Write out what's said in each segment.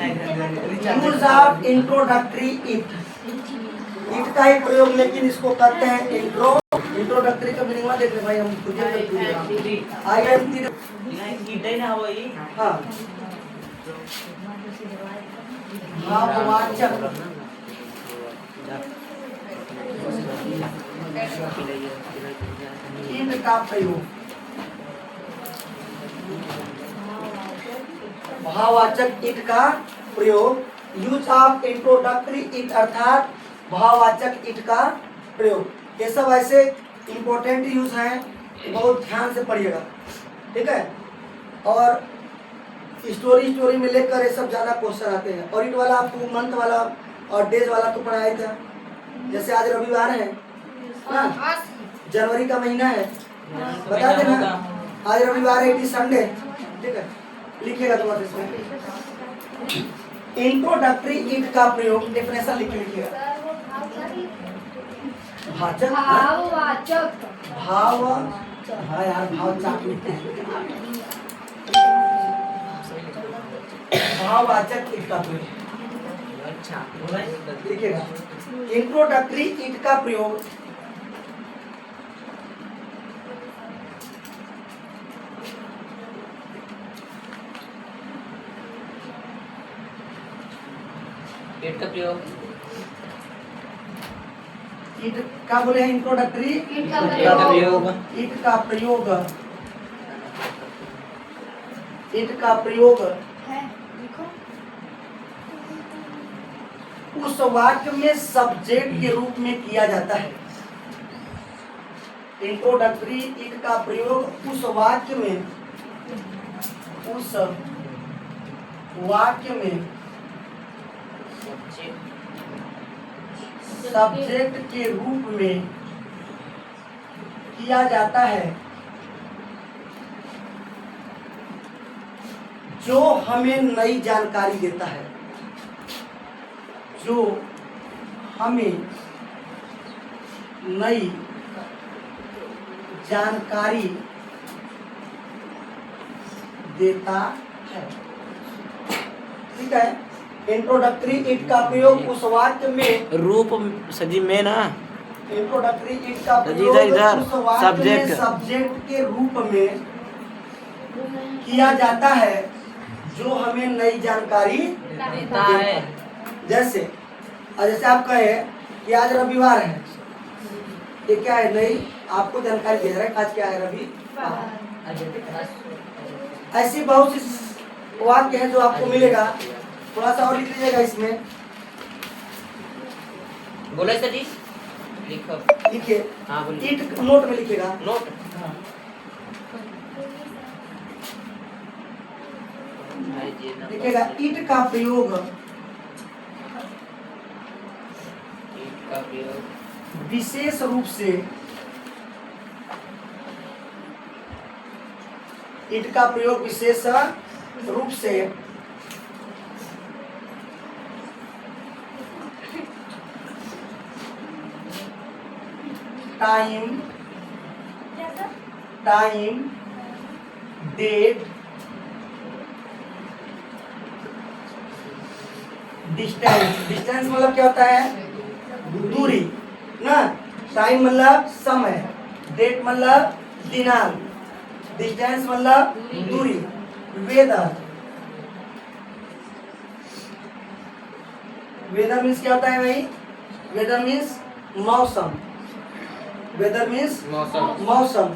Use of introductory it का ही प्रयोग, लेकिन इसको कहते हैं इंट्रोडक्टरी का मीनिंग देख रहे भाई, हम खुद आई एम हाँ भाववाचक इन का प्रयोग, भाववाचक इट का प्रयोग, यूज ऑफ इंट्रोडक्टरी इट अर्थात भाववाचक इट का प्रयोग। ये सब ऐसे इंपॉर्टेंट यूज हैं, बहुत ध्यान से पढ़िएगा, ठीक है। और स्टोरी में लेकर ये सब ज्यादा क्वेश्चन आते हैं। और इट वाला आपको मंथ वाला और डेज वाला तो पढ़ाया था। जैसे आज रविवार है ना, जनवरी का महीना है, बता देना आज रविवार है, इट इज संडे, ठीक है, लिखिएगा तुम्हारे इसमें। इंट्रोडक्टरी इट का प्रयोग, डेफिनेशन लिखिएगा। भाववाचक भाव, हाँ यार भाववाचक इट का प्रयोग लिखिएगा। इंट्रोडक्टरी इट का प्रयोग इट का प्रयोग, इट का बोले हैं इंट्रोडक्टरी इट का प्रयोग, इट का प्रयोग, इट का प्रयोग उस वाक्य में सब्जेक्ट के रूप में किया जाता है। इंट्रोडक्टरी इट का प्रयोग उस वाक्य में सब्जेक्ट के रूप में किया जाता है, जो हमें नई जानकारी देता है, जो हमें नई जानकारी देता है, ठीक है। इंट्रोडक्टरी इट का प्रयोग उस वाक्य में रूप सजी में ना, इंट्रोडक्टरी इट का प्रयोग उस वाक्य में सब्जेक्ट के रूप में किया जाता है, जो हमें नई जानकारी देता है। जैसे आप कहे कि आज रविवार है, ये क्या है, नई आपको जानकारी दे रहा है आज क्या है, रविवार। ऐसी बहुत सी वाक्य है जो आपको मिलेगा, थोड़ा सा और लिख लीजिएगा इसमें, बोले सर जी, लिखो, लिखिए। हाँ बोलिए। इट नोट में लिखिएगा, नोट, लिखिएगा इट का प्रयोग, इट का प्रयोग विशेष रूप से, इट का प्रयोग विशेष रूप से टाइम, डेट, डिस्टेंस मतलब क्या होता है, दूरी ना, टाइम मतलब समय, डेट मतलब दिनांक, डिस्टेंस मतलब दूरी, वेदर मीन्स क्या होता है भाई, वेदर मीन्स मौसम, वेदर मीन्स मौसम।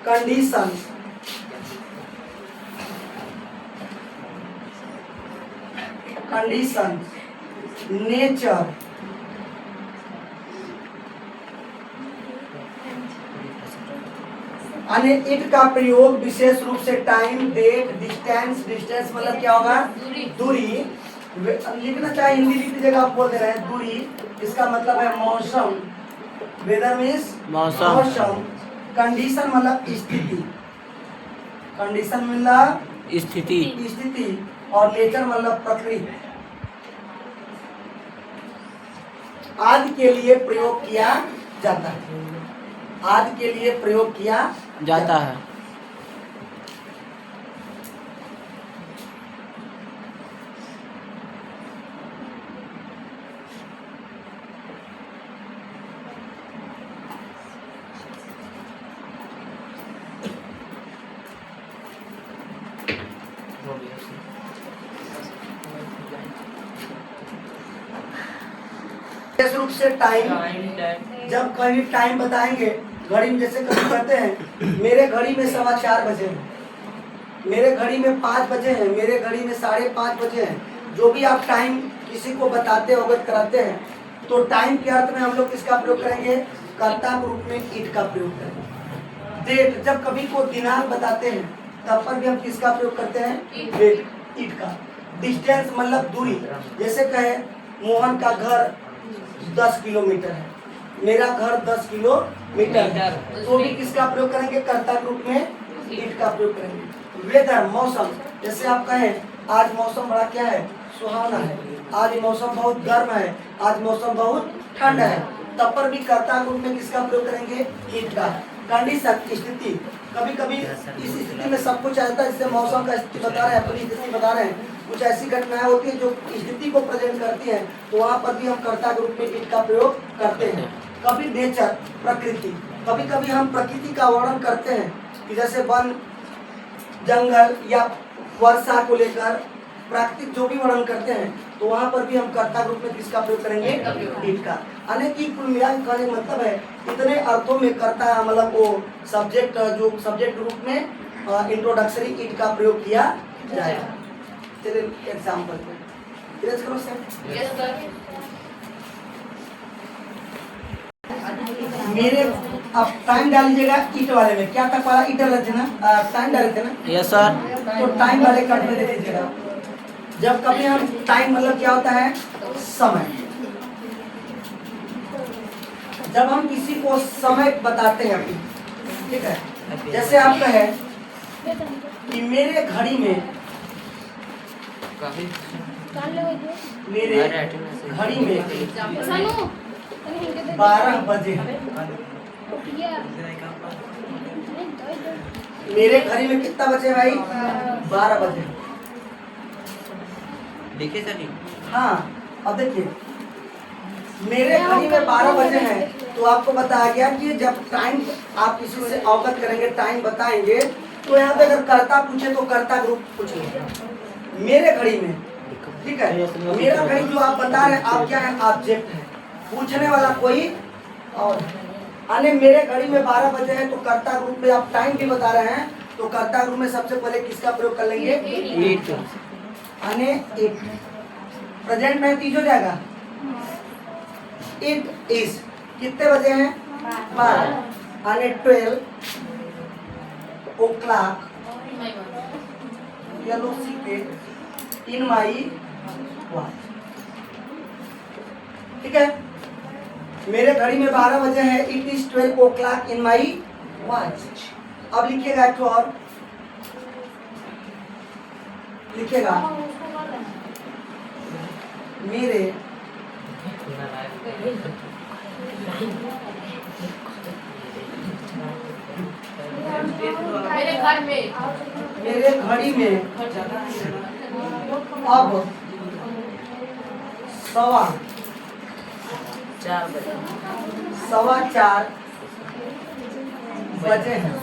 कंडीशन, नेचर, यानी इट का प्रयोग विशेष रूप से टाइम, डेट, डिस्टेंस मतलब क्या होगा, दूरी। लिखना चाहे हिंदी लिख लीजिएगा, आप बोल दे रहे हैं दूरी, इसका मतलब है मौसम, वेदर मीन्स मौसम। कंडीशन मतलब स्थिति, कंडीशन मतलब स्थिति, और नेचर मतलब प्रकृति। आदि के लिए प्रयोग किया जाता है। आदि के लिए प्रयोग किया जाता है। विशेष रूप से टाइम, जब कहीं टाइम बताएंगे घड़ी में, जैसे कभी कहते हैं मेरे घड़ी में 4:15 बजे हैं, मेरे घड़ी में 5 बजे हैं, मेरे घड़ी में 5:30 बजे हैं। जो भी आप टाइम किसी को बताते हैं, अवगत कराते हैं, तो टाइम के अर्थ में हम लोग किसका प्रयोग करेंगे? कर्ता के रूप में ईट का प्रयोग करेंगे। डेट, जब कभी को दिनांक बताते हैं तब पर भी हम किसका प्रयोग करते हैं? डेट, ईट का। डिस्टेंस मतलब दूरी, जैसे कहे मोहन का घर 10 किलोमीटर है, मेरा घर 10 किलोमीटर है, तो भी किसका प्रयोग करेंगे? कर्ता के रूप में ईट का प्रयोग करेंगे। वेदर, मौसम, जैसे आप कहें आज मौसम बड़ा क्या है? सुहावना है, आज मौसम बहुत गर्म है, आज मौसम बहुत ठंड है, तब पर भी कर्ता के रूप में किसका प्रयोग करेंगे? ईट का। कंडीशन, स्थिति, कभी कभी इस स्थिति में सब कुछ आता है, जैसे मौसम का स्थिति बता रहे हैं, अपनी स्थिति बता रहे हैं, कुछ ऐसी घटनाएं होती हैं जो स्थिति को प्रेजेंट करती हैं, तो वहाँ पर भी हम कर्ता के रूप में ईट का प्रयोग करते हैं। कभी नेचर, प्रकृति, कभी कभी हम प्रकृति का वर्णन करते हैं कि जैसे वन, जंगल या वर्षा को लेकर प्राकृतिक जो भी वर्णन करते हैं, तो वहाँ पर भी हम कर्ता के रूप में किसका प्रयोग करेंगे? ईट का। अनेक कुल मिला के कहने का मतलब है इतने अर्थों में कर्ता मतलब वो सब्जेक्ट, जो सब्जेक्ट रूप में इंट्रोडक्टरी ईट का प्रयोग किया जाएगा। चलिए एग्जाम्पल करो सर। मेरे अब टाइम डाल लीजिएगा ईट वाले में, क्या तक वाला ईट डाले थे ना, टाइम डाले थे ना? Yes sir. तो टाइम वाले कट में दे दीजिएगा। जब कभी हम टाइम मतलब क्या होता है? समय। जब हम किसी को समय बताते हैं अपनी, ठीक है, जैसे आप कहें कि मेरे घड़ी में, मेरे घड़ी में 12 बजे हैं। मेरे घड़ी में कितना बजे भाई? 12 बजे। देखिए सर। हाँ, अब देखिए मेरे घड़ी में 12 बजे हैं, तो आपको बताया गया कि जब टाइम आप किसी से अवगत करेंगे, टाइम बताएंगे, तो यहाँ पे अगर कर्ता पूछे तो कर्ता ग्रुप पूछेंगे मेरे घड़ी में, ठीक है। मेरा घड़ी जो आप बता रहे हैं, आप क्या है? ऑब्जेक्ट है, पूछने वाला कोई और। अने मेरे घड़ी में 12 बजे हैं, तो कर्ता ग्रुप में आप टाइम भी बता रहे हैं, तो कर्ता ग्रुप में सबसे पहले किसका प्रयोग कर लेंगे? ईट। अने इट, प्रेजेंट में तीज हो जाएगा। इट इज, कितने बजे हैं? 12। अने 12 o'clock yellow secret in my watch, ठीक है। मेरे घड़ी में 12 बजे हैं, it is 12 o'clock in my watch। अब लिखिएगा एक और, लिखिएगा मेरे घर में, मेरे घड़ी में अब 4 बजे, 4:15 बजे हैं।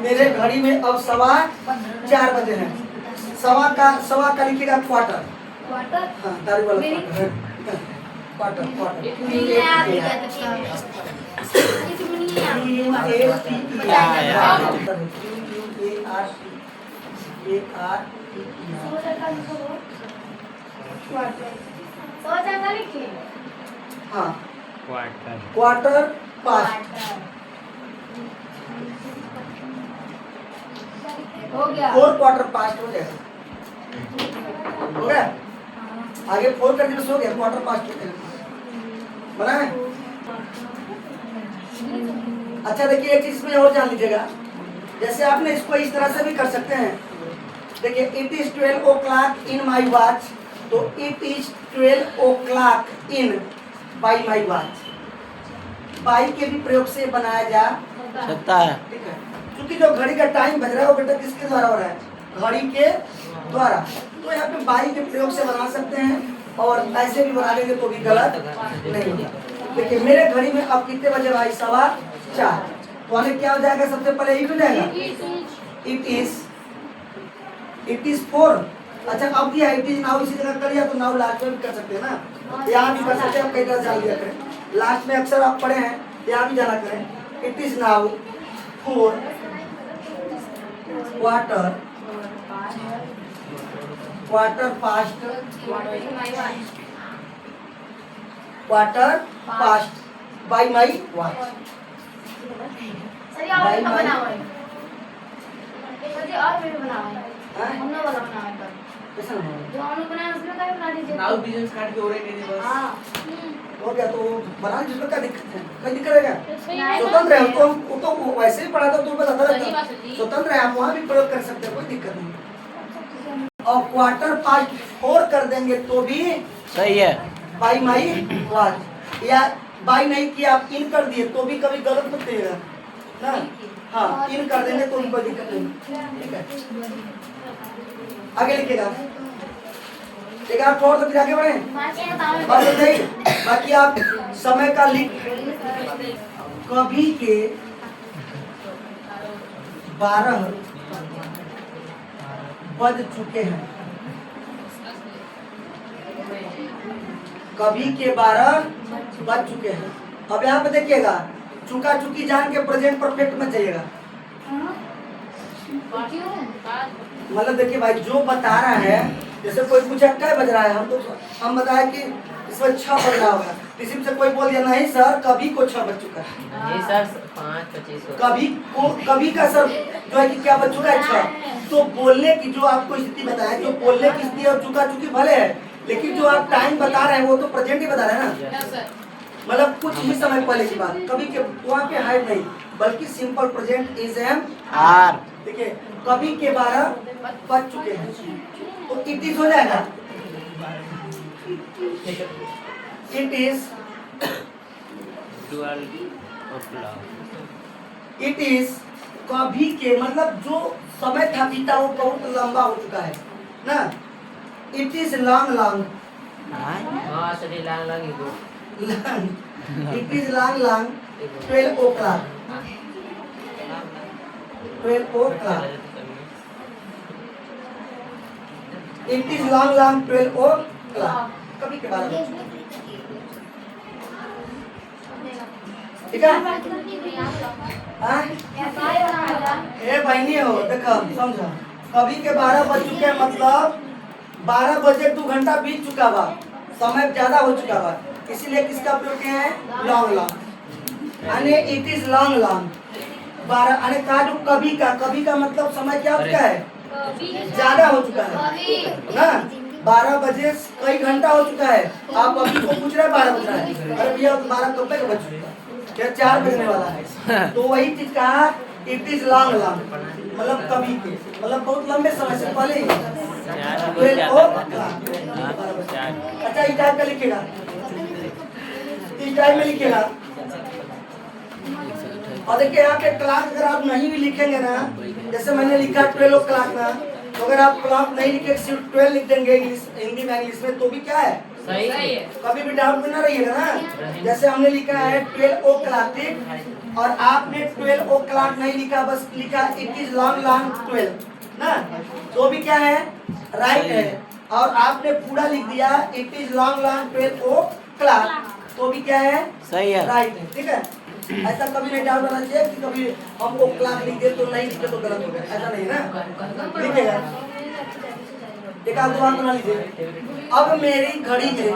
मेरे घड़ी में अब 4:15 बजे हैं। सवा का लिखिएगा क्वार्टर, हाँ दारू वाला क्वार्टर, हाँ क्वार्टर पास्ट, हो गया। 4 क्वार्टर पास्ट हो जाएगा, हो गया। आगे 4 करके बस हो गया, क्वार्टर पास्ट हो गया, बना है। अच्छा देखिए एक चीज में और जान लीजिएगा, जैसे आपने इसको इस तरह से भी कर सकते हैं। देखिए it is 12 o'clock in my watch, तो it is 12 o'clock in by my watch. By के भी प्रयोग से बनाया जा सकता है। ठीक है, क्योंकि जो घड़ी का टाइम बज रहा है वो बेटा किसके द्वारा हो रहा है? घड़ी के द्वारा। तो यहाँ पे बाई के प्रयोग से बना सकते हैं और ऐसे भी बना देंगे तो भी गलत नहीं होगा। देखिए मेरे घड़ी में अब कितने बजे भाई? 4:15। तो हमें क्या हो जाएगा? सबसे पहले इट हो जाएगा, इट इज 4। अच्छा अब दिया इट इज नाउ, इसी जगह कर लिया तो नाउ लास्ट में भी कर सकते हैं ना, यहाँ भी कर सकते हैं, आप कई तरह डाल दिया करें। लास्ट में अक्सर आप पढ़े हैं, यहाँ भी जाना करें। It is now 4 quarter past by my watch। Sir ये और भी बनाओ है। सर ये और भी बनाओ है। हमने वाला बनाया है। कैसा बनाओ? जो हमने बनाया उसमें का भी बना दीजिए। नाउ बिजनेस काट के हो रहे नहीं बस। हां। हो गया तो बना लीजिए, उसमें क्या दिक्कत है? कोई दिक्कत है क्या? स्वतंत्र है, तो वैसे ही पढ़ा था तो बताता रहता। स्वतंत्र है, आप वहाँ भी प्रयोग कर सकते हैं, कोई दिक्कत नहीं। और Q4 कर देंगे तो भी सही है। बाई माई वॉच, या बाई नहीं किया आप इन कर दिए तो भी कभी गलत मत देगा ना। हाँ इन कर देंगे तो भी कोई दिक्कत नहीं। ठीक है, आगे लिखिएगा। एक आप और तो फिर आगे बढ़े। बस नहीं, बाकी आप समय का लिख। कभी के 12 बज चुके हैं। कभी के 12 बज चुके हैं। अब यहाँ पे देखिएगा, चुका चुकी जान के प्रेजेंट परफेक्ट में जाइएगा। मतलब देखिए भाई जो बता रहा है, जैसे कोई पूछा क्या बज रहा है, हम बताया कि इसमें 6 बज रहा होगा, किसी से कोई बोल दिया नहीं सर कभी को 6 बज चुका है। जी सर 5:25 कभी का सर जो है कि क्या बज चुका है 6। तो बोलने की जो आपको स्थिति बताया, जो बोलने की स्थिति और चुका चुकी भले है, लेकिन जो आप टाइम बता रहे हैं वो तो प्रेजेंट ही बता रहे हैं ना। मतलब कुछ ही समय पहले की बात, कभी के वहाँ पे हाइड नहीं, बल्कि simple present is M R. देखिए कभी के 12 बज चुके हैं तो इट इज हो जाएगा, it is 12 o'clock। It is कभी के मतलब जो समय था बीता वो बहुत लंबा हो चुका है ना। इट इज लॉन्ग हाँ सर लांग लांग ही दो। It is long 12 o'clock। 12 o'clock। It is long 12 o'clock। कभी के बाद ठीक है। ए भाई नहीं हो, देखो समझो, कभी के 12 बज चुके हैं मतलब 12 बजे 2 घंटा बीत चुका बा, समय ज्यादा हो चुका बा, इसीलिए किसका प्रयोग किया है? लॉन्ग। अने इट इज लॉन्ग 12 अने का जो कभी का मतलब समय क्या हो चुका है? ज्यादा हो चुका है ना। 12 बजे कई घंटा हो चुका है, आप अभी को पूछ रहे हैं 12 बज रहा है, अरे भैया 12 कब तक बज चुका है? क्या 4 बजने वाला है। तो वही चीज कहा इट इज लॉन्ग मतलब कभी के मतलब बहुत लंबे समय से पहले ही। अच्छा इस टाइप का लिखेगा, इस टाइप में लिखेगा। और देखिए यहाँ पे क्लास अगर आप नहीं भी लिखेंगे ना, जैसे मैंने लिखा 12 o'clock ना, तो अगर आप क्लॉक नहीं लिखे सिर्फ 12 लिख देंगे हिंदी में इंग्लिश में तो भी क्या है? सही है। कभी भी डाउट में ना रहिएगा ना। जैसे हमने लिखा है 12 o'clock और आपने 12 o'clock नहीं लिखा, बस लिखा इट इज लॉन्ग 12 ना, तो भी क्या है? राइट है। और आपने पूरा लिख दिया इट इज लॉन्ग 12 o'clock तो भी क्या है? सही है, राइट है। ठीक है, ऐसा कभी नहीं डाउट होना चाहिए कि कभी हम o'clock लिख दे तो नहीं लिखे तो गलत हो गया, ऐसा नहीं ना। लिखेगा एक आध बार बना लीजिए। अब मेरी घड़ी में